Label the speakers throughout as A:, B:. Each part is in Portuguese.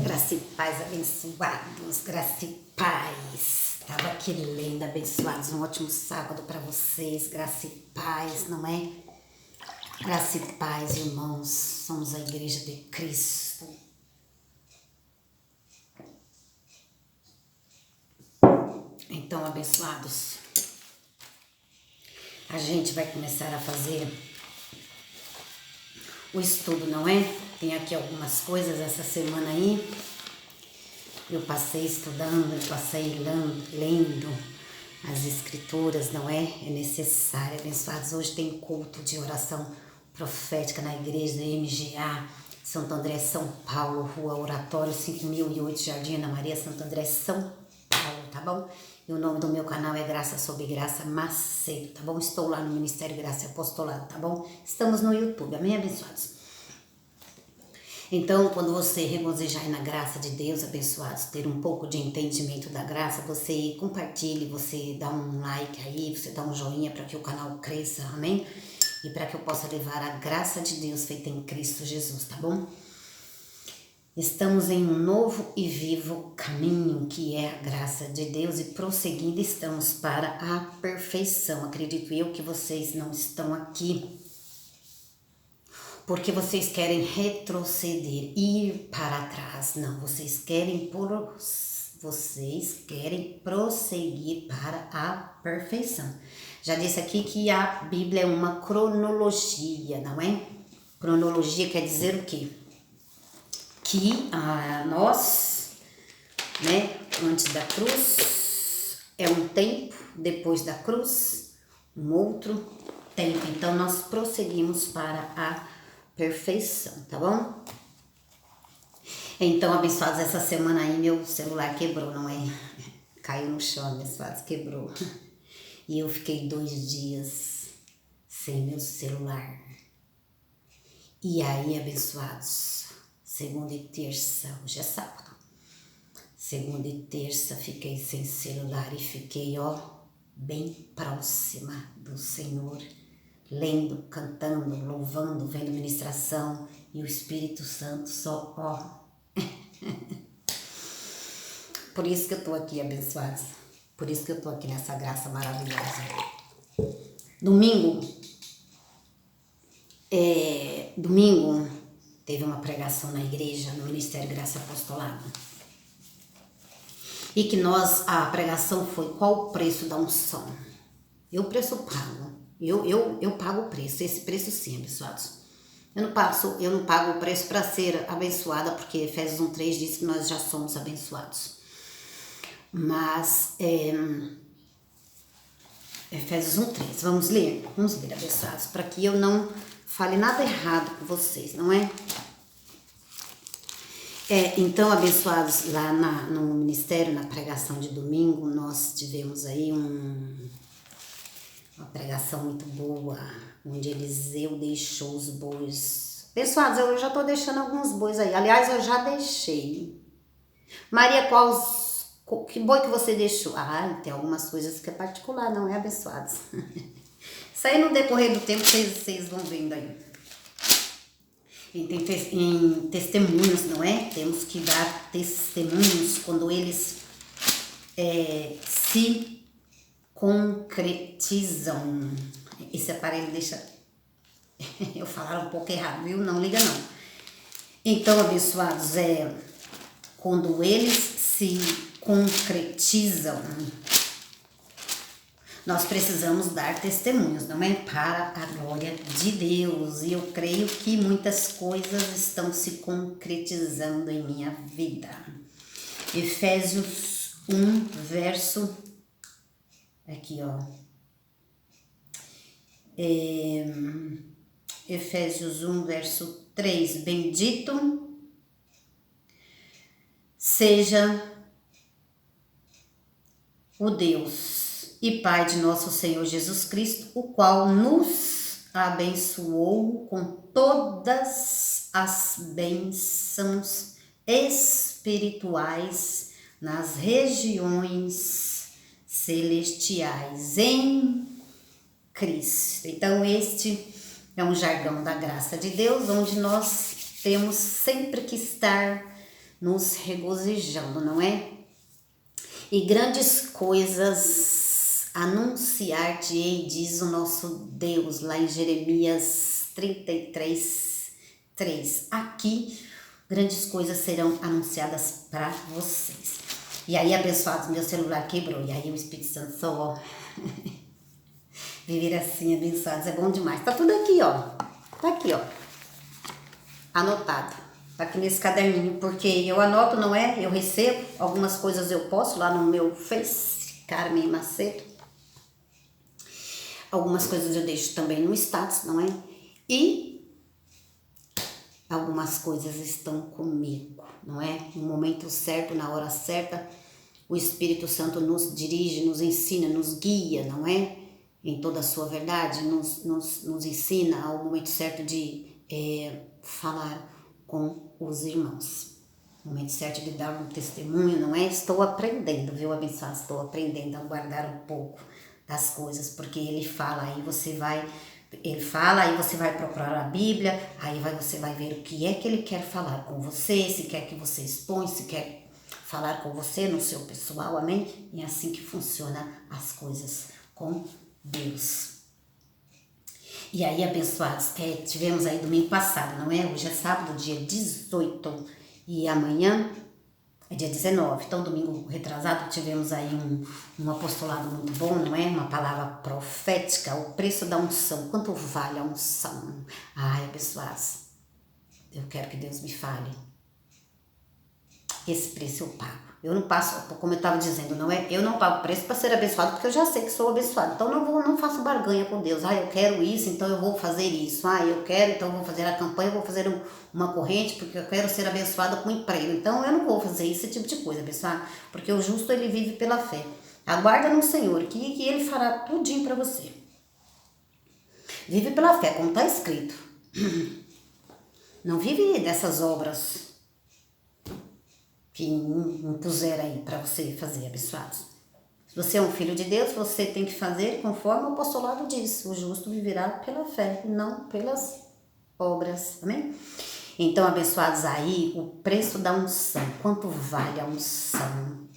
A: Graça e paz, abençoados, graça e paz. Estava aqui lendo, abençoados, um ótimo sábado para vocês, graça e paz, não é? Graça e paz, irmãos, somos a igreja de Cristo. Então, abençoados, a gente vai começar a fazer o estudo, não é? Tem aqui algumas coisas essa semana aí. Eu passei estudando, eu passei lendo as escrituras, não é? É necessário, abençoados. Hoje tem culto de oração profética na igreja da MGA, Santo André, São Paulo, Rua Oratório 5008, Jardim Ana Maria, Santo André, São Paulo, tá bom? E o nome do meu canal é Graça Sobre Graça Macedo, tá bom? Estou lá no Ministério Graça e Apostolado, tá bom? Estamos no YouTube, amém, abençoados? Então, quando você regozijar na graça de Deus, abençoados, ter um pouco de entendimento da graça, você compartilhe, você dá um like aí, você dá um joinha para que o canal cresça, amém? E para que eu possa levar a graça de Deus feita em Cristo Jesus, tá bom? Estamos em um novo e vivo caminho, que é a graça de Deus, e prosseguindo estamos para a perfeição. Acredito eu que vocês não estão aqui porque vocês querem retroceder, ir para trás. Não, vocês querem prosseguir para a perfeição. Já disse aqui que a Bíblia é uma cronologia, não é? Cronologia quer dizer o quê? Que nós, né, antes da cruz é um tempo, depois da cruz um outro tempo. Então nós prosseguimos para a perfeição, tá bom? Então, abençoados, essa semana aí meu celular quebrou, não é? Caiu no chão, abençoados, quebrou. E eu fiquei 2 dias sem meu celular. E aí, abençoados, segunda e terça, hoje é sábado. Segunda e terça fiquei sem celular e fiquei, bem próxima do Senhor. Lendo, cantando, louvando, vendo ministração e o Espírito Santo só, Por isso que eu tô aqui, abençoados. Por isso que eu tô aqui nessa graça maravilhosa. Domingo teve uma pregação na igreja, no Ministério Graça e Apostolado. E que a pregação foi: qual o preço da unção? Eu preço pago. Eu pago o preço, esse preço sim, abençoados. Eu não pago o preço para ser abençoada, porque Efésios 1:3 diz que nós já somos abençoados. Mas, Efésios 1:3, vamos ler, abençoados, para que eu não fale nada errado com vocês, não é? Então, abençoados, lá no ministério, na pregação de domingo, nós tivemos aí uma pregação muito boa, onde Eliseu deixou os bois. Abençoados, eu já estou deixando alguns bois aí. Aliás, eu já deixei. Maria, que boi que você deixou? Tem algumas coisas que é particular, não é, abençoados? Isso aí no decorrer do tempo vocês vão vendo aí. Em testemunhos, não é? Temos que dar testemunhos quando eles se concretizam. Esse aparelho deixa eu falar um pouco errado, viu? Não liga não. Então, abençoados, quando eles se concretizam, nós precisamos dar testemunhos, não é? Para a glória de Deus. E eu creio que muitas coisas estão se concretizando em minha vida. Efésios 1, verso... Aqui, Efésios 1, verso 3. Bendito seja o Deus e Pai de nosso Senhor Jesus Cristo, o qual nos abençoou com todas as bênçãos espirituais nas regiões celestiais em Cristo. Então, este é um jargão da graça de Deus, onde nós temos sempre que estar nos regozijando, não é? E grandes coisas anunciar-te-ei, diz o nosso Deus, lá em Jeremias 33, 3. Aqui, grandes coisas serão anunciadas para vocês. E aí, abençoados, meu celular quebrou. E aí, o Espírito Santo só, ó, viver assim, abençoados, é bom demais. Tá tudo aqui, ó. Tá aqui, ó. Anotado. Tá aqui nesse caderninho, porque eu anoto, não é? Eu recebo. Algumas coisas eu posto lá no meu Face, Carmen Macedo. Algumas coisas eu deixo também no status, não é? E algumas coisas estão comigo, não é? No momento certo, na hora certa, o Espírito Santo nos dirige, nos ensina, nos guia, não é? Em toda a sua verdade, nos ensina ao momento certo de falar com os irmãos. No momento certo de dar um testemunho, não é? Estou aprendendo, viu, abençoado? Estou aprendendo a guardar um pouco das coisas, porque ele fala, aí você vai... Ele fala, aí você vai procurar a Bíblia, aí você vai ver o que é que ele quer falar com você, se quer que você expõe, se quer falar com você no seu pessoal, amém? E é assim que funciona as coisas com Deus. E aí, abençoados, tivemos aí domingo passado, não é? Hoje é sábado, dia 18, e amanhã é dia 19. Então, domingo retrasado, tivemos aí um apostolado muito bom, não é? Uma palavra profética, o preço da unção. Quanto vale a unção? Ai, abençoados, eu quero que Deus me fale. Esse preço eu pago. Eu não passo, como eu estava dizendo, não é? Eu não pago preço para ser abençoado, porque eu já sei que sou abençoado. Então não faço barganha com Deus. Ah, eu quero isso, então eu vou fazer isso. Ah, eu quero, então eu vou fazer a campanha, eu vou fazer uma corrente, porque eu quero ser abençoada com emprego. Então eu não vou fazer esse tipo de coisa, abençoado, porque o justo ele vive pela fé. Aguarda no Senhor, que ele fará tudinho para você. Vive pela fé, como está escrito. Não vive dessas obras que impuseram aí para você fazer, abençoados. Se você é um filho de Deus, você tem que fazer conforme o apostolado diz. O justo viverá pela fé, não pelas obras. Amém? Então, abençoados, aí o preço da unção. Quanto vale a unção?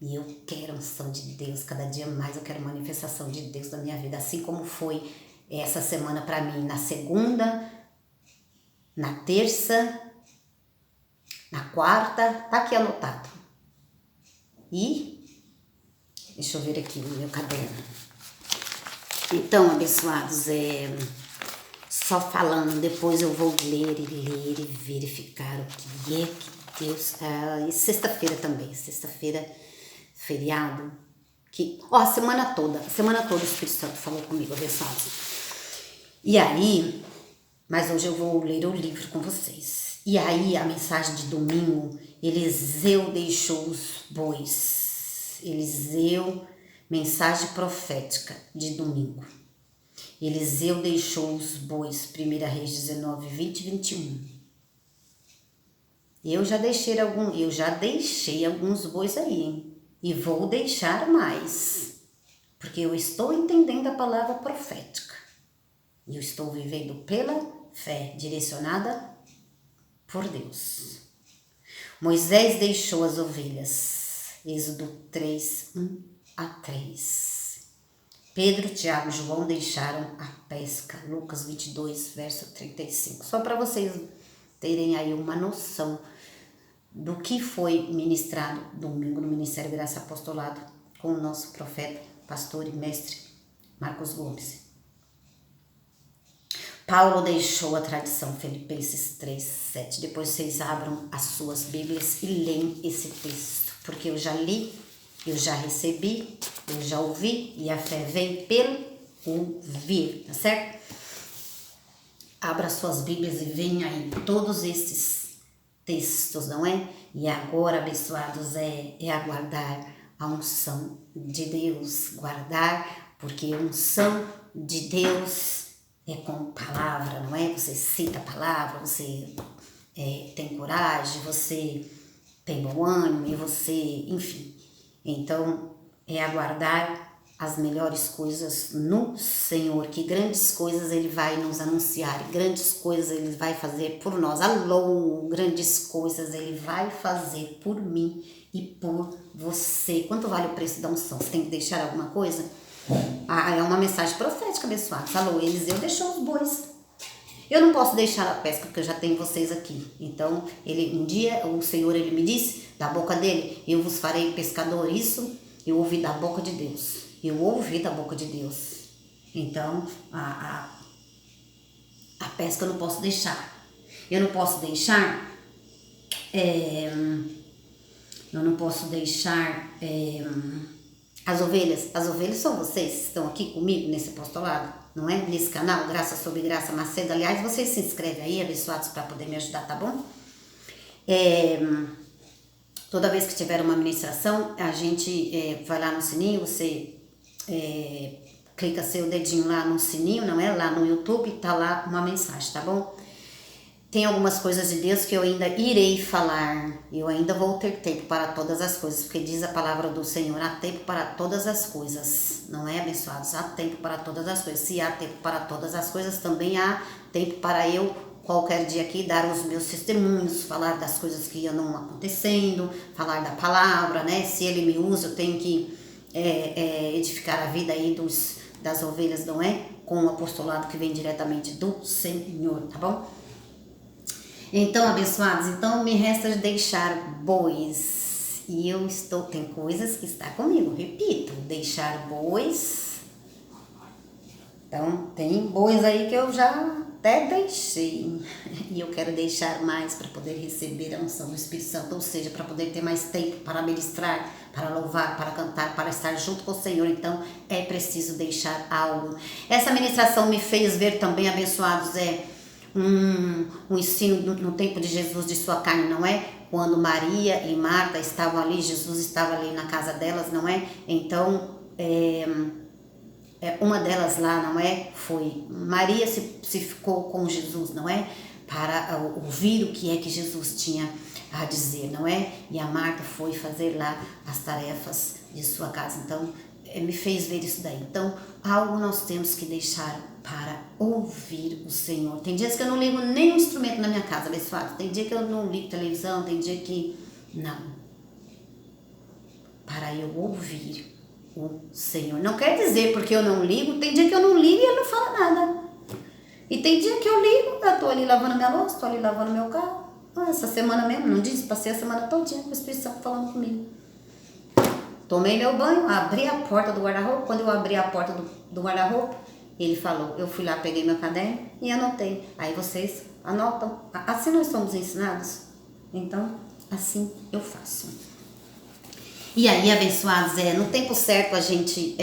A: E eu quero a unção de Deus. Cada dia mais eu quero manifestação de Deus na minha vida. Assim como foi essa semana para mim. Na segunda, na terça, na quarta, tá aqui anotado. E, deixa eu ver aqui no meu caderno. Então, abençoados, só falando, depois eu vou ler e verificar o que é que Deus... e sexta-feira também, sexta-feira, feriado, a semana toda o Espírito Santo falou comigo, abençoados. E aí, mas hoje eu vou ler o livro com vocês. E aí, a mensagem de domingo, Eliseu deixou os bois. Eliseu, mensagem profética de domingo. Eliseu deixou os bois, 1 Reis 19, 20 e 21. Eu já deixei alguns bois aí, hein? E vou deixar mais, porque eu estou entendendo a palavra profética. E eu estou vivendo pela fé, direcionada por Deus. Moisés deixou as ovelhas. Êxodo 3, 1 a 3. Pedro, Tiago e João deixaram a pesca. Lucas 22, verso 35. Só para vocês terem aí uma noção do que foi ministrado domingo no Ministério Graça Apostolado com o nosso profeta, pastor e mestre Marcos Gomes. Paulo deixou a tradição, Filipenses 3, 7. Depois vocês abram as suas Bíblias e leem esse texto, porque eu já li, eu já recebi, eu já ouvi, e a fé vem pelo ouvir, tá certo? Abra suas Bíblias e venha aí todos esses textos, não é? E agora, abençoados, é aguardar a unção de Deus, guardar, porque a unção de Deus é com palavra, não é? Você cita a palavra, você tem coragem, você tem bom ânimo e você, enfim. Então, é aguardar as melhores coisas no Senhor, que grandes coisas Ele vai nos anunciar, grandes coisas Ele vai fazer por nós. Alô, grandes coisas Ele vai fazer por mim e por você. Quanto vale o preço da unção? Você tem que deixar alguma coisa? Ah, é uma mensagem profética, abençoados. Alô, Eliseu deixou os bois. Eu não posso deixar a pesca porque eu já tenho vocês aqui. Então, um dia o Senhor ele me disse, da boca dele, eu vos farei pescador. Isso eu ouvi da boca de Deus. Eu ouvi da boca de Deus. Então, a pesca eu não posso deixar. Eu não posso deixar... eu não posso deixar... as ovelhas são vocês que estão aqui comigo nesse apostolado, não é? Nesse canal, Graça sobre Graça Macedo. Aliás, vocês se inscrevem aí, abençoados, para poder me ajudar, tá bom? Toda vez que tiver uma ministração, a gente vai lá no sininho, você clica seu dedinho lá no sininho, não é? Lá no YouTube, tá lá uma mensagem, tá bom? Tem algumas coisas de Deus que eu ainda irei falar, eu ainda vou ter tempo para todas as coisas, porque diz a palavra do Senhor, há tempo para todas as coisas, não é, abençoados? Há tempo para todas as coisas. Se há tempo para todas as coisas, também há tempo para eu, qualquer dia aqui, dar os meus testemunhos, falar das coisas que andam acontecendo, falar da palavra, né? Se Ele me usa, eu tenho que edificar a vida aí das ovelhas, não é? Com o apostolado que vem diretamente do Senhor, tá bom? Então, abençoados, então me resta deixar bois. E tem coisas que está comigo, repito, deixar bois. Então, tem bois aí que eu já até deixei. E eu quero deixar mais para poder receber a unção do Espírito Santo, ou seja, para poder ter mais tempo para ministrar, para louvar, para cantar, para estar junto com o Senhor. Então, é preciso deixar algo. Essa ministração me fez ver também, abençoados, um ensino no tempo de Jesus de sua carne, não é? Quando Maria e Marta estavam ali, Jesus estava ali na casa delas, não é? Então, uma delas lá, não é? Foi Maria se ficou com Jesus, não é? Para ouvir o que é que Jesus tinha a dizer, não é? E a Marta foi fazer lá as tarefas de sua casa. Então, me fez ver isso daí. Então, algo nós temos que deixar para ouvir o Senhor. Tem dias que eu não ligo nenhum instrumento na minha casa, abençoado. Tem dia que eu não ligo televisão, tem dia que... Não. Para eu ouvir o Senhor. Não quer dizer porque eu não ligo, tem dia que eu não ligo e Ele não fala nada. E tem dia que eu ligo, eu tô ali lavando minha louça, tô ali lavando meu carro. Essa semana mesmo, não disse, passei a semana todinha com o Espírito Santo falando comigo. Tomei meu banho, abri a porta do guarda-roupa. Quando eu abri a porta do guarda-roupa, ele falou, eu fui lá, peguei meu caderno e anotei. Aí vocês anotam. Assim nós somos ensinados. Então, assim eu faço. E aí, abençoados, no tempo certo a gente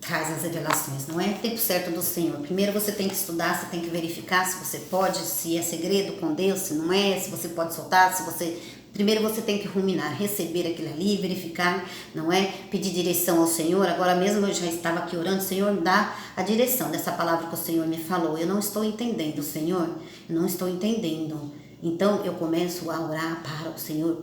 A: traz as revelações, não é? No tempo certo do Senhor. Primeiro você tem que estudar, você tem que verificar se você pode, se é segredo com Deus, se não é, se você pode soltar, se você... Primeiro você tem que ruminar, receber aquilo ali, verificar, não é? Pedir direção ao Senhor. Agora mesmo eu já estava aqui orando, Senhor, me dá a direção dessa palavra que o Senhor me falou. Eu não estou entendendo, Senhor, eu não estou entendendo. Então eu começo a orar para o Senhor,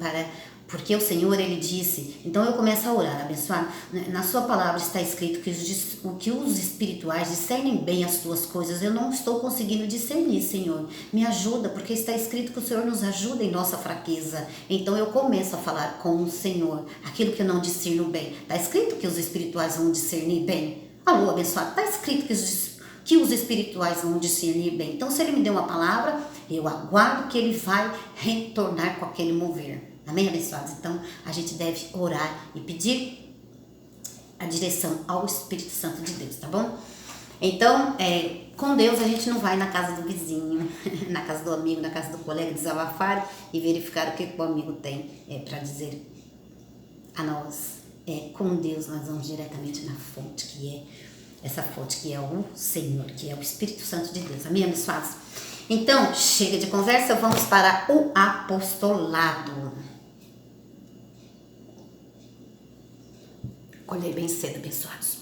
A: porque o Senhor, Ele disse. Então eu começo a orar, abençoado. Na sua palavra está escrito que os espirituais discernem bem as tuas coisas. Eu não estou conseguindo discernir, Senhor. Me ajuda, porque está escrito que o Senhor nos ajuda em nossa fraqueza. Então eu começo a falar com o Senhor aquilo que eu não discerno bem. Está escrito que os espirituais vão discernir bem. Alô, abençoado, está escrito que os espirituais vão discernir bem. Então se Ele me deu uma palavra, eu aguardo que Ele vai retornar com aquele mover. Amém, abençoados? Então, a gente deve orar e pedir a direção ao Espírito Santo de Deus, tá bom? Então, com Deus a gente não vai na casa do vizinho, na casa do amigo, na casa do colega, desabafar e verificar o que o amigo tem para dizer a nós. Com Deus nós vamos diretamente na fonte, que é essa fonte que é o Senhor, que é o Espírito Santo de Deus. Amém, abençoados? Então, chega de conversa, vamos para o apostolado. Olhei bem cedo, abençoados.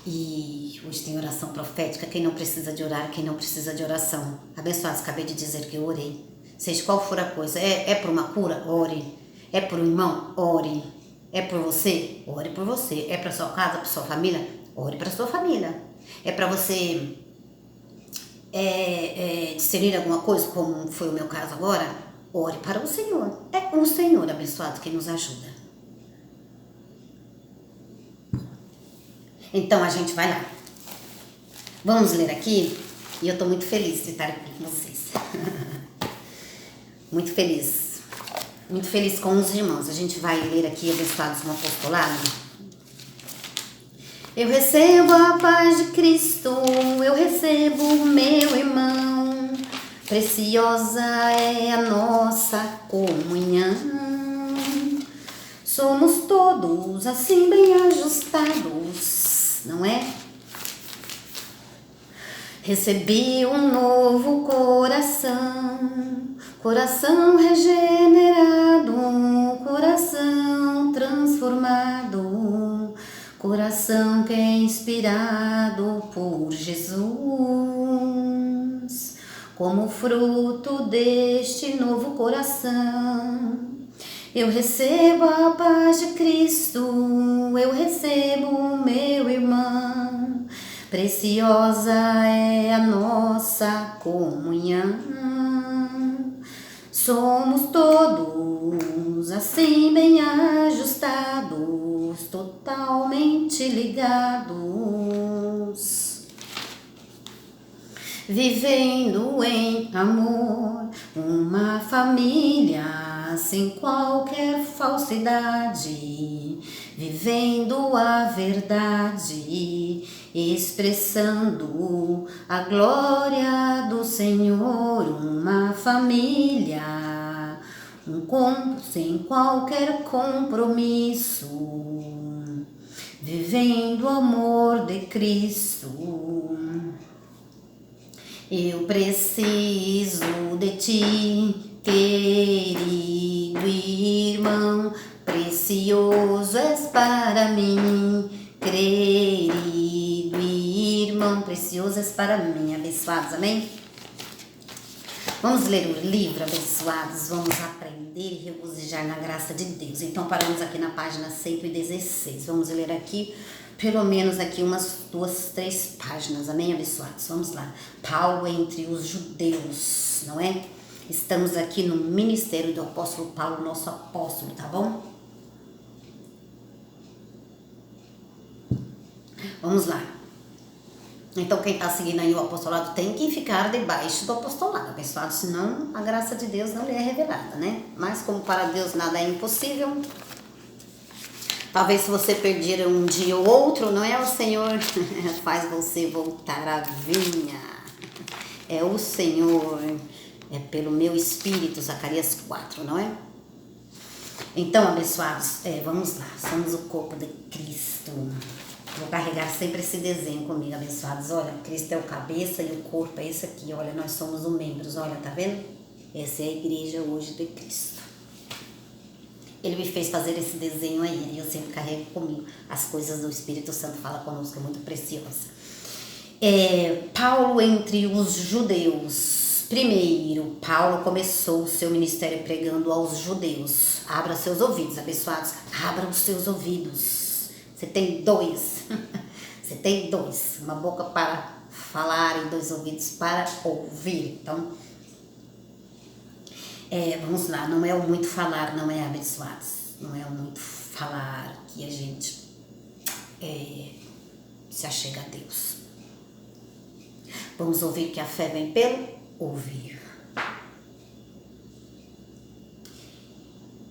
A: E hoje tem oração profética. Quem não precisa de orar, quem não precisa de oração. Abençoados, acabei de dizer que eu orei. Seja qual for a coisa. É por uma cura? Ore. É por um irmão? Ore. É por você? Ore por você. É para sua casa, para sua família? Ore para sua família. É para você discernir alguma coisa, como foi o meu caso agora? Ore para o Senhor. É o Senhor abençoado que nos ajuda. Então a gente vai lá. Vamos ler aqui. E eu estou muito feliz de estar aqui com vocês. Muito feliz. Muito feliz com os irmãos. A gente vai ler aqui Abençoados no Apostolado. Eu recebo a paz de Cristo, eu recebo meu irmão. Preciosa é a nossa comunhão. Somos todos assim bem ajustados, não é? Recebi um novo coração, coração regenerado, coração transformado, coração que é inspirado por Jesus. Como fruto deste novo coração, eu recebo a paz de Cristo, eu recebo o meu irmão. Preciosa é a nossa comunhão. Somos todos assim bem ajustados, totalmente ligados, vivendo em amor, uma família sem qualquer falsidade, vivendo a verdade, expressando a glória do Senhor, uma família, sem qualquer compromisso, vivendo o amor de Cristo. Eu preciso de ti, querido irmão, precioso és para mim, querido irmão, precioso és para mim. Abençoados, amém? Vamos ler o livro, abençoados, vamos aprender e regozijar na graça de Deus. Então paramos aqui na página 116, vamos ler aqui pelo menos aqui umas 2, 3 páginas, amém, abençoados? Vamos lá. Paulo entre os judeus, não é? Estamos aqui no ministério do apóstolo Paulo, nosso apóstolo, tá bom? Vamos lá. Então quem está seguindo aí o apostolado tem que ficar debaixo do apostolado, abençoado, senão a graça de Deus não lhe é revelada, né? Mas como para Deus nada é impossível, talvez se você perder um dia ou outro, não é o Senhor faz você voltar à vinha. É o Senhor, é pelo meu espírito, Zacarias 4, não é? Então, abençoados, vamos lá, somos o corpo de Cristo. Vou carregar sempre esse desenho comigo, abençoados. Olha, Cristo é o cabeça e o corpo é esse aqui, olha, nós somos os membros, olha, tá vendo? Essa é a igreja hoje de Cristo. Ele me fez fazer esse desenho aí, e eu sempre carrego comigo. As coisas do Espírito Santo fala conosco, é muito preciosa. Paulo entre os judeus. Primeiro, Paulo começou o seu ministério pregando aos judeus. Abra seus ouvidos, abençoados. Abra os seus ouvidos. Você tem 2. Você tem 2. Uma boca para falar e 2 ouvidos para ouvir. Então, vamos lá, não é o muito falar, não é, abençoados? Não é o muito falar que a gente se achega a Deus. Vamos ouvir que a fé vem pelo ouvir.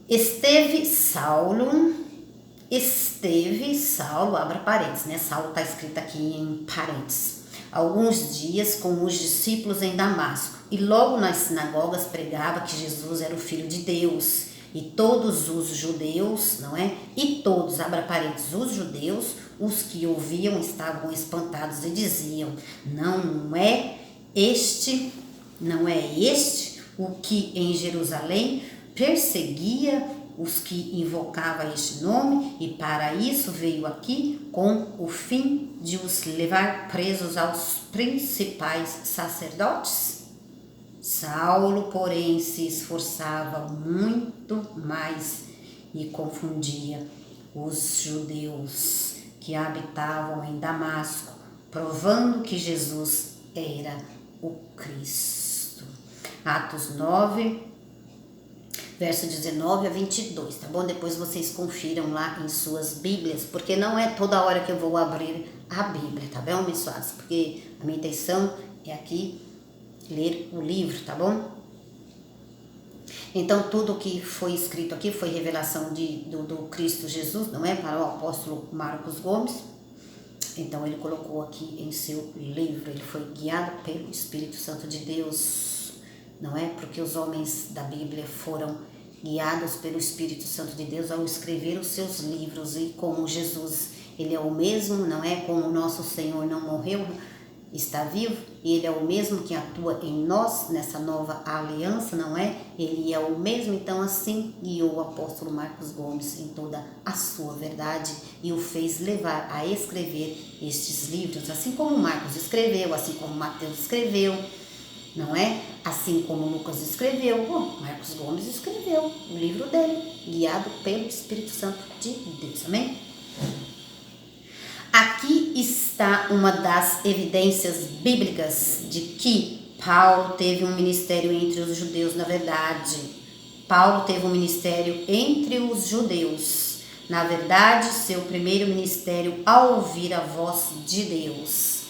A: Esteve Saulo, abra parênteses, né? Saulo está escrito aqui em parênteses. Alguns dias com os discípulos em Damasco, e logo nas sinagogas pregava que Jesus era o Filho de Deus. E todos os judeus, não é? E todos, abra parênteses, os judeus, os que ouviam estavam espantados e diziam: não é este o que em Jerusalém perseguia os que invocavam este nome, e para isso veio aqui com o fim de os levar presos aos principais sacerdotes? Saulo, porém, se esforçava muito mais e confundia os judeus que habitavam em Damasco, provando que Jesus era o Cristo. Atos 9, verso 19 a 22, tá bom? Depois vocês confiram lá em suas Bíblias, porque não é toda hora que eu vou abrir a Bíblia, tá bom, abençoados? Porque a minha intenção é aqui ler o livro, tá bom? Então, tudo que foi escrito aqui foi revelação do Cristo Jesus, não é? Para o apóstolo Marcos Gomes. Então, ele colocou aqui em seu livro, ele foi guiado pelo Espírito Santo de Deus, não é? Porque os homens da Bíblia foram guiados pelo Espírito Santo de Deus ao escrever os seus livros, e como Jesus, ele é o mesmo, não é? Como o nosso Senhor não morreu, está vivo, e ele é o mesmo que atua em nós nessa nova aliança, não é? Ele é o mesmo, então assim guiou o apóstolo Marcos Gomes em toda a sua verdade e o fez levar a escrever estes livros, assim como Marcos escreveu, assim como Mateus escreveu, não é? Assim como Lucas escreveu, Marcos Gomes escreveu o livro dele, guiado pelo Espírito Santo de Deus, amém? Aqui está uma das evidências bíblicas de que Paulo teve um ministério entre os judeus. Na verdade, Paulo teve um ministério entre os judeus. Na verdade, seu primeiro ministério ao ouvir a voz de Deus.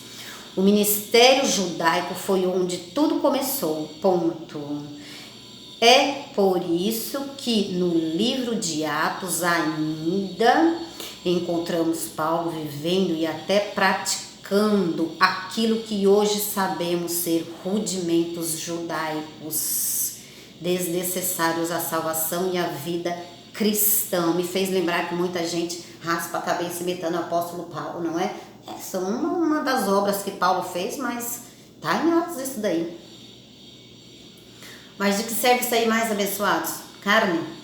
A: O ministério judaico foi onde tudo começou, ponto. É por isso que no livro de Atos ainda encontramos Paulo vivendo e até praticando aquilo que hoje sabemos ser rudimentos judaicos, desnecessários à salvação e à vida cristã. Me fez lembrar que muita gente raspa a cabeça imitando o apóstolo Paulo, não é? Essa é uma das obras que Paulo fez, mas tá em Atos isso daí. Mas de que serve isso aí, mais abençoados? Carne?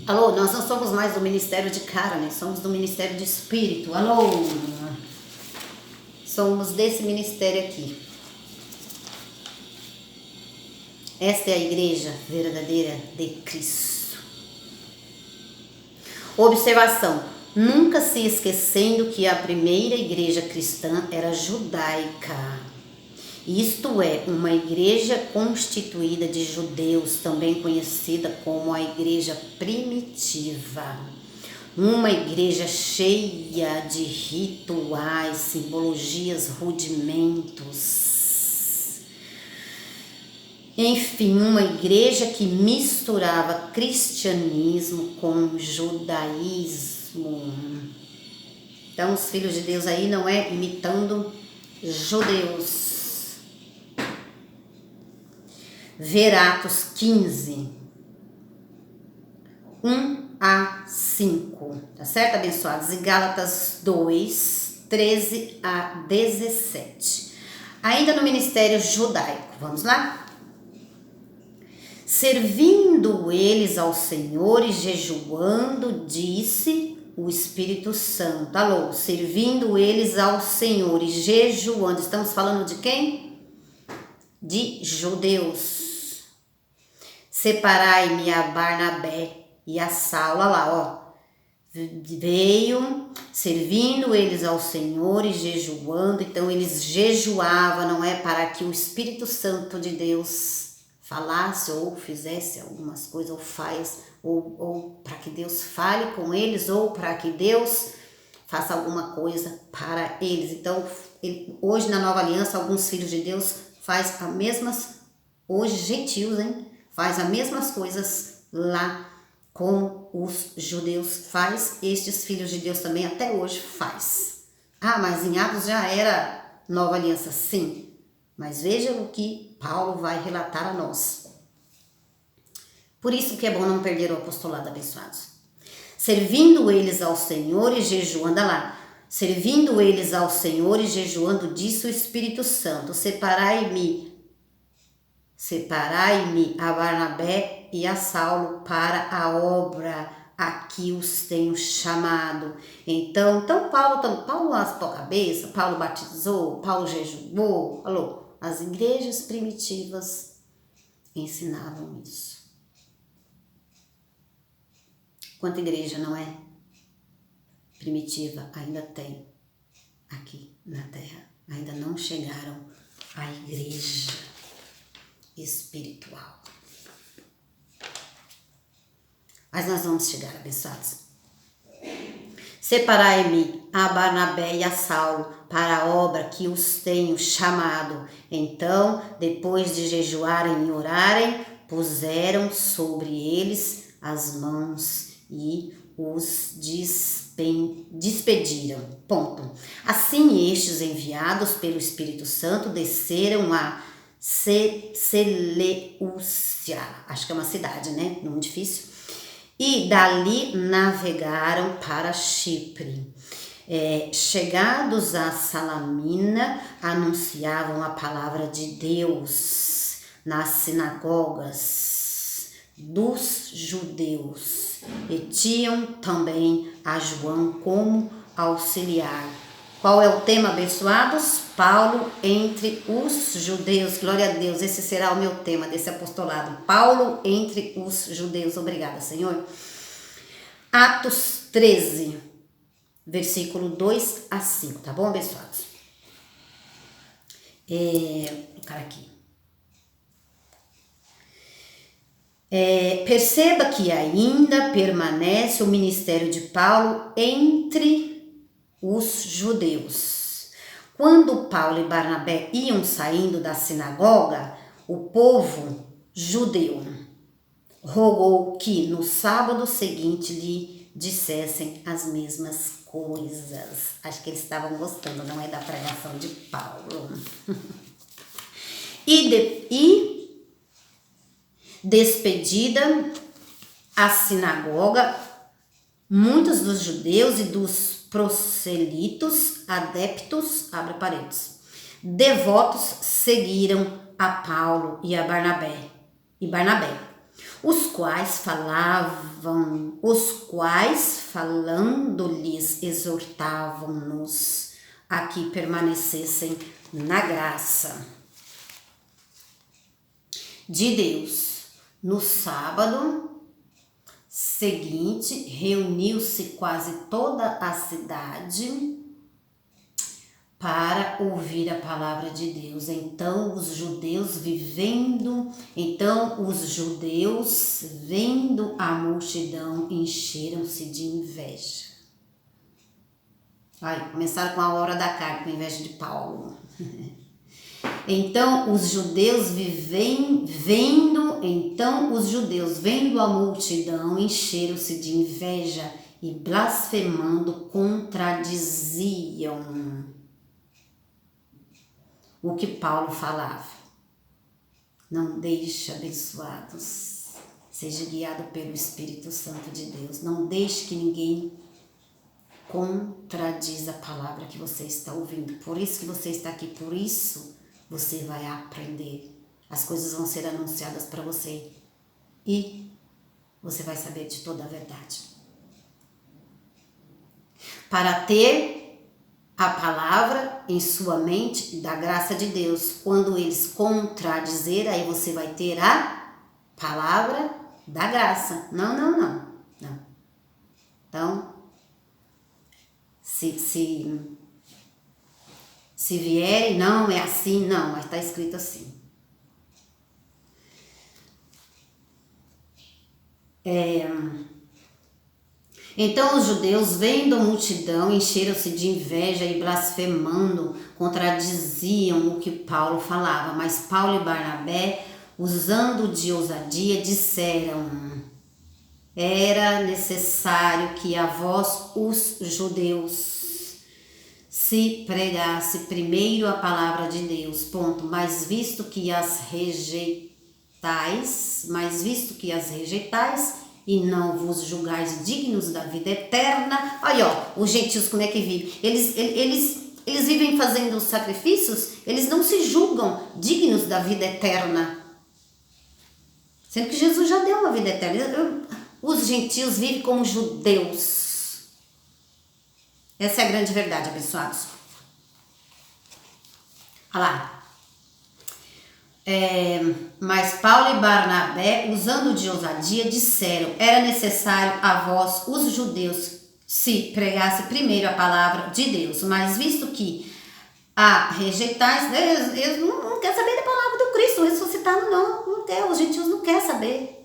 A: Alô, nós não somos mais do ministério de carne, somos do ministério de espírito. Alô? Somos desse ministério aqui. Esta é a igreja verdadeira de Cristo. Observação. Nunca se esquecendo que a primeira igreja cristã era judaica. Isto é, uma igreja constituída de judeus, também conhecida como a igreja primitiva. Uma igreja cheia de rituais, simbologias, rudimentos. Enfim, uma igreja que misturava cristianismo com judaísmo. Então, os filhos de Deus aí não é imitando judeus. Ver Atos 15, 1 a 5, tá certo, abençoados? E Gálatas 2, 13 a 17. Ainda no ministério judaico, vamos lá? Servindo eles ao Senhor e jejuando, disse o Espírito Santo. Alô, servindo eles ao Senhor e jejuando. Estamos falando de quem? De judeus. Separai-me a Barnabé e a Saulo, lá, ó. Veio servindo eles ao Senhor e jejuando. Então eles jejuavam, não é? Para que o Espírito Santo de Deus falasse ou fizesse algumas coisas, ou para que Deus fale com eles, ou para que Deus faça alguma coisa para eles. Então, hoje na Nova Aliança, alguns filhos de Deus fazem as mesmas, hoje gentios, hein? Faz as mesmas coisas lá como os judeus faz, estes filhos de Deus também até hoje faz. Ah, mas em Atos já era Nova Aliança, sim. Mas veja o que Paulo vai relatar a nós. Por isso que é bom não perder o apostolado, abençoados. Servindo eles ao Senhor e jejuando, lá. Servindo eles ao Senhor e jejuando, disse o Espírito Santo, separai-me a Barnabé e a Saulo para a obra a que os tenho chamado. Então Paulo raspou a cabeça, Paulo batizou, Paulo jejuou. Alô, as igrejas primitivas ensinavam isso. Quanta igreja, não é? Primitiva ainda tem aqui na terra. Ainda não chegaram à igreja espiritual. Mas nós vamos chegar, abençoados. Separai-me a Barnabé e a Saulo para a obra que os tenho chamado. Então, depois de jejuarem e orarem, puseram sobre eles as mãos e os despediram. Ponto. Assim, estes enviados pelo Espírito Santo desceram a Seleucia, acho que é uma cidade, né? Não muito difícil. E dali navegaram para Chipre. Chegados a Salamina, anunciavam a palavra de Deus nas sinagogas dos judeus e tinham também a João como auxiliar. Qual é o tema, abençoados? Paulo entre os judeus. Glória a Deus, esse será o meu tema desse apostolado. Paulo entre os judeus. Obrigada, Senhor. Atos 13, versículo 2 a 5, tá bom, abençoados? Vou colocar aqui. Perceba que ainda permanece o ministério de Paulo entre os judeus. Quando Paulo e Barnabé iam saindo da sinagoga, o povo judeu rogou que no sábado seguinte lhe dissessem as mesmas coisas. Acho que eles estavam gostando, não é, da pregação de Paulo. E despedida a sinagoga, muitos dos judeus e dos proselitos, adeptos, abre parênteses, devotos seguiram a Paulo e a Barnabé, os quais falando-lhes exortavam-nos a que permanecessem na graça de Deus. No sábado seguinte, reuniu-se quase toda a cidade para ouvir a palavra de Deus. Então os judeus vendo a multidão, encheram-se de inveja. Começaram com a hora da carne, com a inveja de Paulo. Então os judeus vendo a multidão, encheram-se de inveja e blasfemando contradiziam o que Paulo falava. Não deixe, abençoados, seja guiado pelo Espírito Santo de Deus. Não deixe que ninguém contradiza a palavra que você está ouvindo. Por isso que você está aqui, por isso você vai aprender. As coisas vão ser anunciadas para você e você vai saber de toda a verdade. Para ter a palavra em sua mente da graça de Deus. Quando eles contradizer, aí você vai ter a palavra da graça. Não. Então, se vierem, não é assim, não, mas está escrito assim. Então os judeus, vendo a multidão, encheram-se de inveja e blasfemando, contradiziam o que Paulo falava. Mas Paulo e Barnabé, usando de ousadia, disseram: era necessário que a vós, os judeus, se pregasse primeiro a palavra de Deus. Ponto. Mas visto que as rejeitais, e não vos julgais dignos da vida eterna. Olha, os gentios como é que vivem? Eles vivem fazendo sacrifícios, eles não se julgam dignos da vida eterna. Sendo que Jesus já deu uma vida eterna. Os gentios vivem como judeus. Essa é a grande verdade, abençoados. Olha lá. Mas Paulo e Barnabé, usando de ousadia, disseram: era necessário a vós, os judeus, se pregasse primeiro a palavra de Deus, mas visto que a rejeitais, eles não querem saber da palavra do Cristo ressuscitado, não quer, os gentios não querem saber.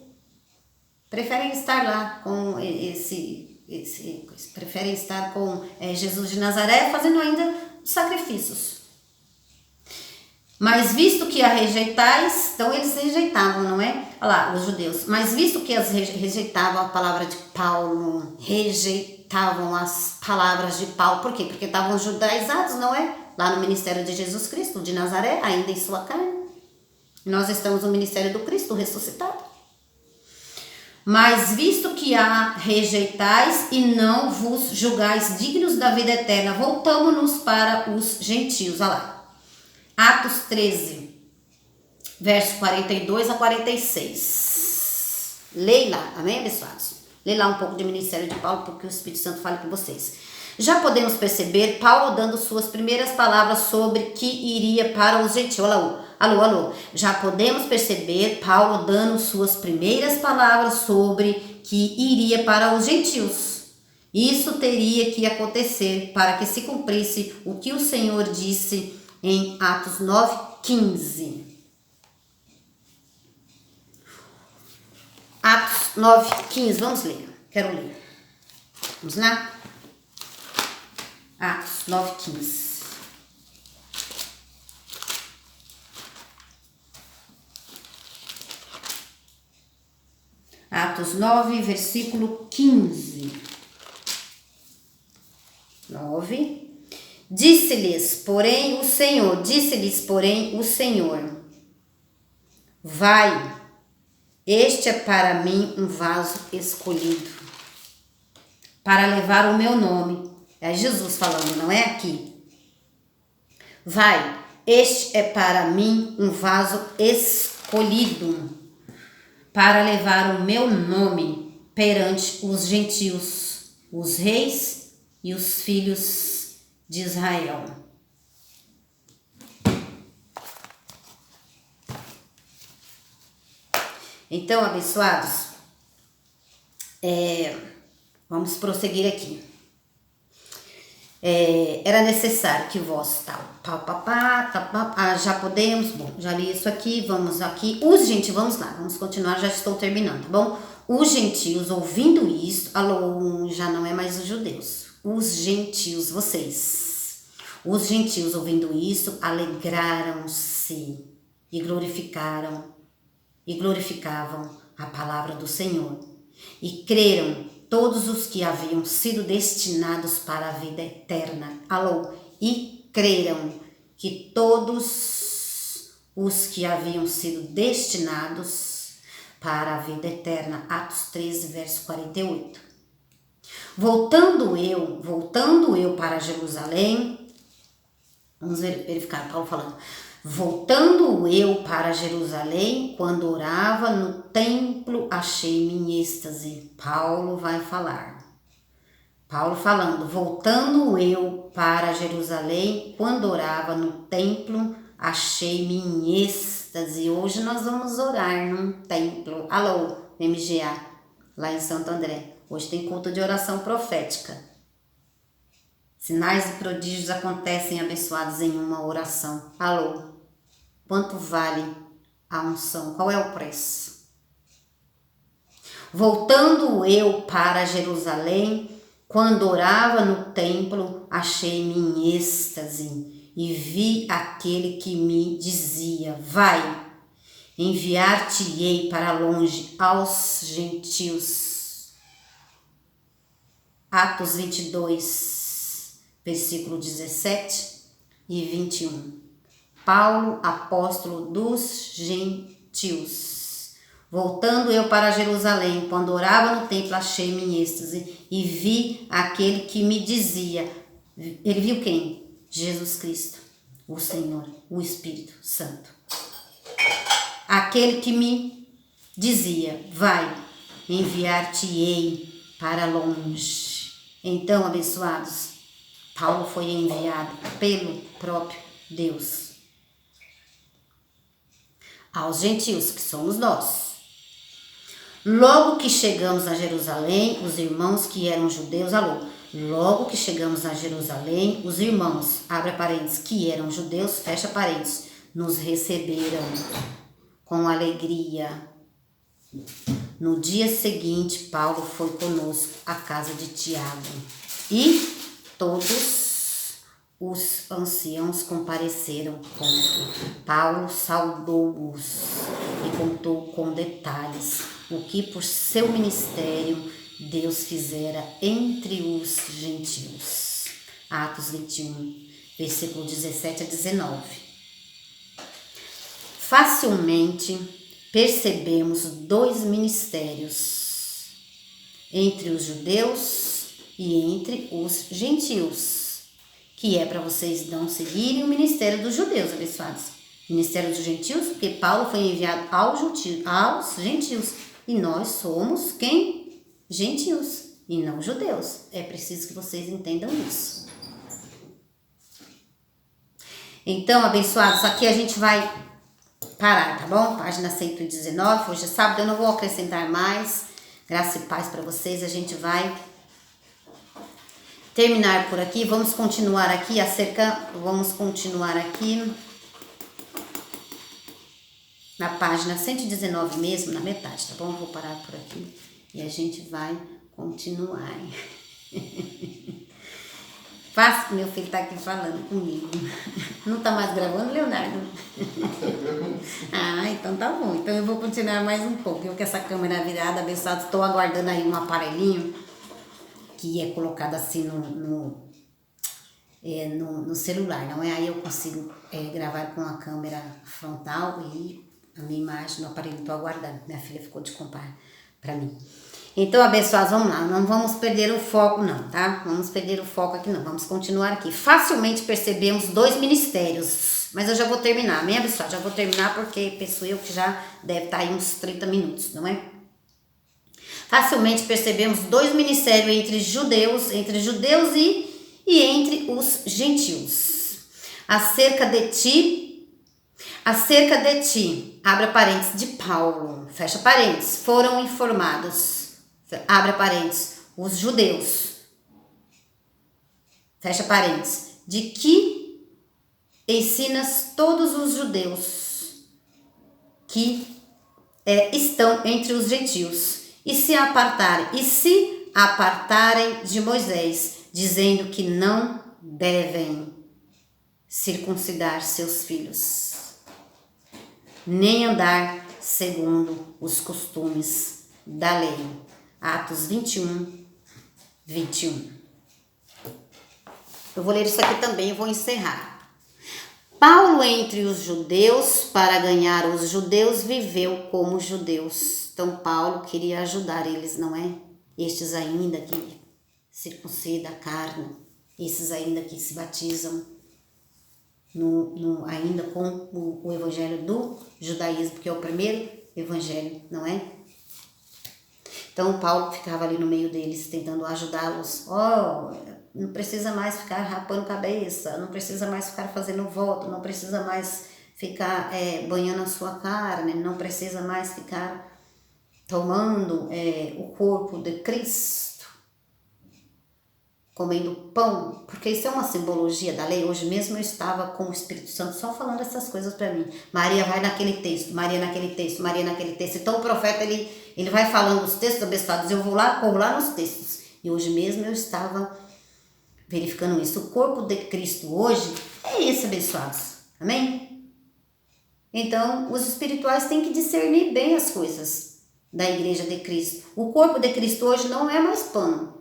A: Preferem estar lá com preferem estar com Jesus de Nazaré, fazendo ainda sacrifícios. Mas visto que a rejeitais, então eles rejeitavam, não é? Olha lá, os judeus. Mas visto que as rejeitavam a palavra de Paulo, rejeitavam as palavras de Paulo. Por quê? Porque estavam judaizados, não é? Lá no ministério de Jesus Cristo, de Nazaré, ainda em sua carne. Nós estamos no ministério do Cristo ressuscitado. Mas visto que a rejeitais e não vos julgais dignos da vida eterna, voltamo-nos para os gentios. Olha lá. Atos 13, verso 42 a 46. Leia lá, amém, abençoados? Leia lá um pouco de ministério de Paulo, porque o Espírito Santo fala com vocês. Já podemos perceber Paulo dando suas primeiras palavras sobre que iria para os gentios. Alô. Já podemos perceber Paulo dando suas primeiras palavras sobre que iria para os gentios. Isso teria que acontecer para que se cumprisse o que o Senhor disse em Atos 9:15. Atos 9:15, vamos ler. Quero ler. Vamos lá? Atos 9:15. Atos 9, versículo 15. 9. Disse-lhes, porém, o Senhor, vai, este é para mim um vaso escolhido, para levar o meu nome. É Jesus falando, não é aqui. Vai, este é para mim um vaso escolhido, para levar o meu nome perante os gentios, os reis e os filhos de Israel. Então, abençoados, vamos prosseguir aqui. Era necessário que vós já podemos, bom, já li isso aqui, vamos aqui, vamos lá, vamos continuar, já estou terminando, tá bom? Os gentios ouvindo isso, já não é mais os judeus, os gentios, os gentios ouvindo isso, alegraram-se e glorificavam a palavra do Senhor. E creram todos os que haviam sido destinados para a vida eterna. E creram que todos os que haviam sido destinados para a vida eterna. Atos 13, verso 48. Voltando eu para Jerusalém, vamos verificar Paulo falando. Voltando eu para Jerusalém, quando orava no templo, achei-me em êxtase. Paulo vai falar. Paulo falando, voltando eu para Jerusalém, quando orava no templo, achei-me em êxtase. Hoje nós vamos orar num templo. MGA, lá em Santo André. Hoje tem culto de oração profética. Sinais e prodígios acontecem abençoados em uma oração. Quanto vale a unção? Qual é o preço? Voltando eu para Jerusalém, quando orava no templo, achei-me em êxtase e vi aquele que me dizia, vai, enviar-te-ei para longe aos gentios. Atos 22, versículo 17 e 21. Paulo, apóstolo dos gentios. Voltando eu para Jerusalém, quando orava no templo, achei-me em êxtase e vi aquele que me dizia. Ele viu quem? Jesus Cristo, o Senhor, o Espírito Santo. Aquele que me dizia, vai, enviar-te-ei para longe. Então, abençoados, Paulo foi enviado pelo próprio Deus. aos gentios, que somos nós. Logo que chegamos a Jerusalém, os irmãos que eram judeus, logo que chegamos a Jerusalém, os irmãos, abre parênteses, que eram judeus, fecha parênteses, nos receberam com alegria. No dia seguinte, Paulo foi conosco à casa de Tiago e todos os anciãos compareceram. Paulo saudou-os e contou com detalhes o que por seu ministério Deus fizera entre os gentios. Atos 21, versículo 17 a 19. Facilmente percebemos dois ministérios entre os judeus e entre os gentios, que é para vocês não seguirem o ministério dos judeus, abençoados. Ministério dos gentios, porque Paulo foi enviado aos gentios, e nós somos quem? Gentios, e não judeus. É preciso que vocês entendam isso. Então, abençoados, aqui a gente vai parar, tá bom? Página 119, hoje é sábado, eu não vou acrescentar mais. Graça e paz para vocês, a gente vai terminar por aqui. Vamos continuar aqui na página 119 mesmo, na metade, tá bom? Vou parar por aqui e a gente vai continuar. Meu filho tá aqui falando comigo. Não tá mais gravando, Leonardo? Ah, então tá bom. Então eu vou continuar mais um pouco. Eu com essa câmera virada, abençoado, estou aguardando aí um aparelhinho que é colocado assim no celular, não é? Aí eu consigo gravar com a câmera frontal e a minha imagem no aparelho. Estou aguardando. Minha filha ficou de comprar para mim. Então, abençoados, vamos lá, não vamos perder o foco não, tá? Vamos perder o foco aqui não, vamos continuar aqui. Facilmente percebemos dois ministérios, mas eu já vou terminar, amém, abençoados? Já vou terminar porque penso eu que já deve estar aí uns 30 minutos, não é? Facilmente percebemos dois ministérios entre judeus e entre os gentios. Acerca de ti, abre parênteses, de Paulo, fecha parênteses, foram informados, abre parênteses, os judeus, fecha parênteses, de que ensinas todos os judeus que estão entre os gentios e se apartarem de Moisés, dizendo que não devem circuncidar seus filhos, nem andar segundo os costumes da lei. Atos 21, 21. Eu vou ler isso aqui também e vou encerrar. Paulo entre os judeus, para ganhar os judeus, viveu como judeus. Então Paulo queria ajudar eles, não é? Estes ainda que circuncidam a carne, esses ainda que se batizam ainda com o evangelho do judaísmo, porque é o primeiro evangelho, não é? Então Paulo ficava ali no meio deles, tentando ajudá-los. Não precisa mais ficar rapando cabeça, não precisa mais ficar fazendo voto, não precisa mais ficar banhando a sua carne, não precisa mais ficar tomando o corpo de Cristo, comendo pão, porque isso é uma simbologia da lei. Hoje mesmo eu estava com o Espírito Santo só falando essas coisas para mim. Maria vai naquele texto, Maria naquele texto, Maria naquele texto. Então o profeta ele vai falando os textos abençoados, eu corro lá nos textos. E hoje mesmo eu estava verificando isso. O corpo de Cristo hoje é esse, abençoados. Amém? Então os espirituais têm que discernir bem as coisas da igreja de Cristo. O corpo de Cristo hoje não é mais pão.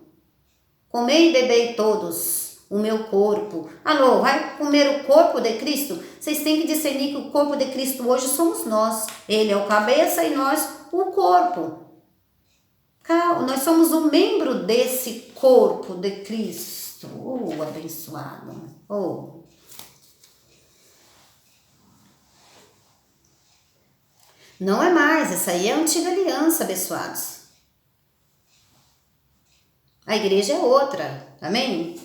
A: Comei e bebei todos o meu corpo. Alô, vai comer o corpo de Cristo? Vocês têm que discernir que o corpo de Cristo hoje somos nós. Ele é o cabeça e nós o corpo. Nós somos um membro desse corpo de Cristo. Oh, abençoado. Oh. Não é mais, essa aí é a antiga aliança, abençoados. A igreja é outra, amém?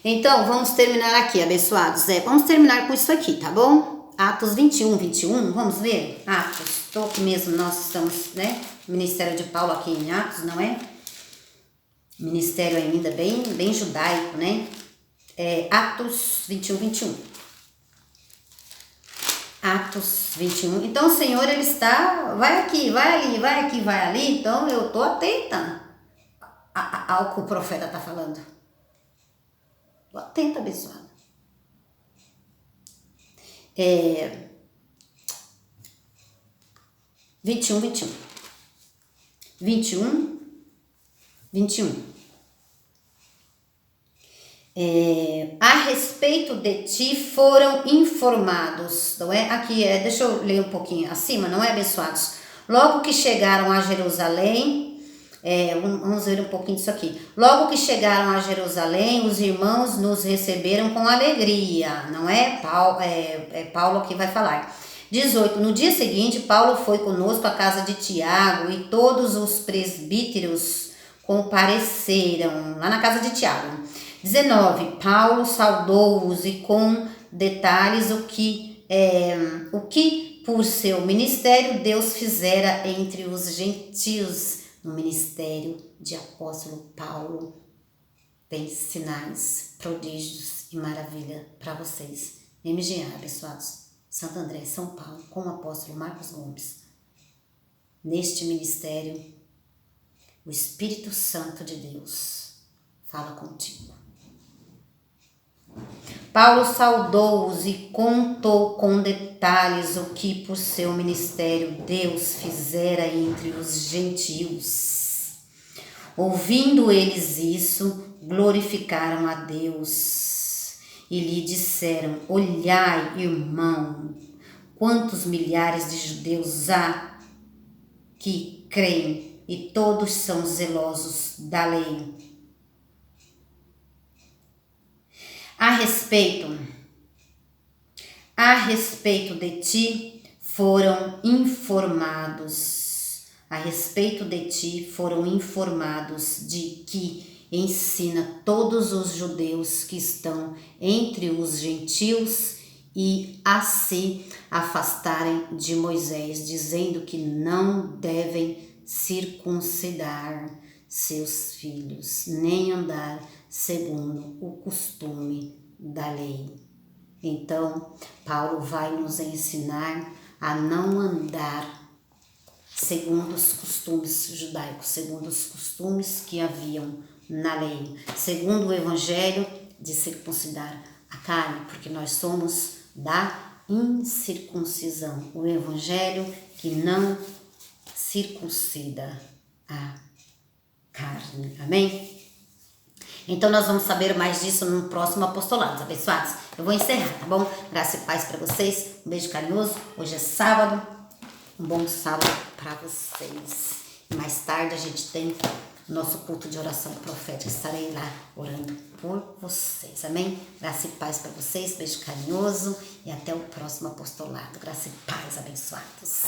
A: Então, vamos terminar aqui, abençoados. Vamos terminar com isso aqui, tá bom? Atos 21, vamos ver? Atos, estou aqui mesmo, nós estamos, né? Ministério de Paulo aqui em Atos, não é? Ministério ainda bem judaico, né? Atos 21. Atos 21. Então o Senhor, ele está, vai aqui, vai ali, vai aqui, vai ali. Então eu estou atenta ao que o profeta está falando. Estou atenta, abençoada. 21. A respeito de ti foram informados, não é? Aqui deixa eu ler um pouquinho acima, não é, abençoados? Logo que chegaram a Jerusalém, vamos ver um pouquinho disso aqui. Logo que chegaram a Jerusalém, os irmãos nos receberam com alegria, não é? Paulo aqui vai falar. 18. No dia seguinte, Paulo foi conosco à casa de Tiago e todos os presbíteros compareceram lá na casa de Tiago. 19. Paulo saudou-os e com detalhes o que por seu ministério Deus fizera entre os gentios. No ministério de apóstolo Paulo tem sinais, prodígios e maravilha para vocês. MGA, abençoados. Santo André, São Paulo, com o apóstolo Marcos Gomes. Neste ministério, o Espírito Santo de Deus fala contigo. Paulo saudou-os e contou com detalhes o que por seu ministério Deus fizera entre os gentios. Ouvindo eles isso, glorificaram a Deus e lhe disseram: olhai, irmão, quantos milhares de judeus há que creem e todos são zelosos da lei. A respeito de ti foram informados. A respeito de ti foram informados de que ensina todos os judeus que estão entre os gentios e a se afastarem de Moisés, dizendo que não devem circuncidar seus filhos, nem andar segundo o costume da lei. Então, Paulo vai nos ensinar a não andar segundo os costumes judaicos, segundo os costumes que haviam na lei, segundo o evangelho de circuncidar a carne, porque nós somos da incircuncisão, o evangelho que não circuncida a carne. Amém? Então nós vamos saber mais disso no próximo apostolado, abençoados. Eu vou encerrar, tá bom? Graça e paz para vocês, um beijo carinhoso. Hoje é sábado, um bom sábado para vocês. E mais tarde a gente tem nosso culto de oração profética. Estarei lá orando por vocês, amém? Graça e paz para vocês, beijo carinhoso e até o próximo apostolado. Graça e paz, abençoados.